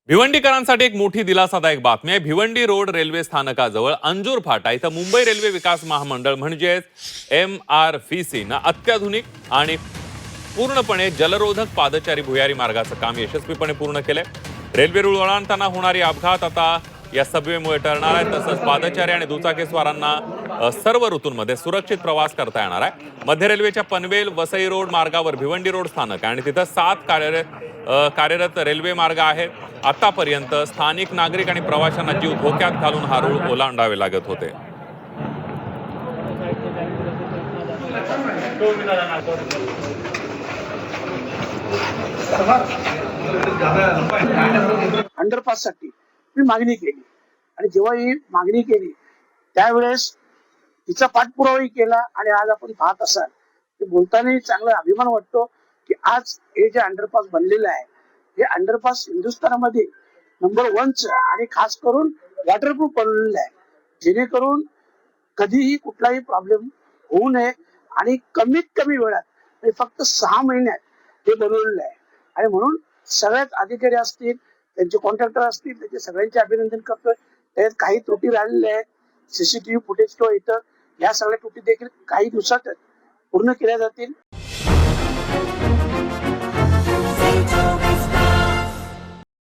भिवंडीकरांसाठी एक मोठी दिलासादायक बातमी आहे। भिवंडी रोड रेल्वे स्थानकाजवळ अंजूर फाटा इथं मुंबई रेल्वे विकास महामंडळ म्हणजेच MRVC ने अत्याधुनिक आणि पूर्णपणे जलरोधक पादचारी भुयारी मार्गाचं काम यशस्वीपणे पूर्ण केलंय। रेल्वे रुळ ओलांडताना होणारे अपघात आता या सबवेमुळे टळणार आहेत। तसंच पादचारी आणि दुचाकीस्वारांना सर्व ऋतूंमध्ये सुरक्षित प्रवास करता येणार आहे। मध्य रेल्वेच्या पनवेल वसई रोड मार्गावर भिवंडी रोड स्थानक आणि तिथं 7 कार्यरत रेल्वे मार्ग आहेत। आतापर्यंत स्थानिक नागरिक आणि प्रवाशांना जीव धोक्यात घालून हा रुळ ओलांडावे लागत होते। अंडरपास साठी मी मागणी केली आणि जेव्हा ही मागणी केली त्यावेळेस तिचा पाठपुरावाही केला आणि आज आपण पाहत असाल की बोलताना चांगला अभिमान वाटतो की आज हे जे अंडरपास बनलेलं आहे हे अंडरपास हिंदुस्थानामध्ये नंबर 1 आणि खास करून वॉटरप्रूफ बनवलेलं आहे, जेणेकरून कधीही कुठलाही प्रॉब्लेम होऊ नये आणि कमीत कमी वेळात म्हणजे फक्त 6 महिन्यात हे बनवलेलं आहे। आणि म्हणून सगळ्यात अधिकारी असतील, त्यांचे कॉन्ट्रॅक्टर असतील, त्याचे सगळ्यांचे अभिनंदन करतोय। त्यात काही त्रुटी राहिलेल्या आहेत, सीसीटीव्ही फुटेज किंवा इतर या सगळ्या त्रुटी देखील काही दिवसात पूर्ण केल्या जातील।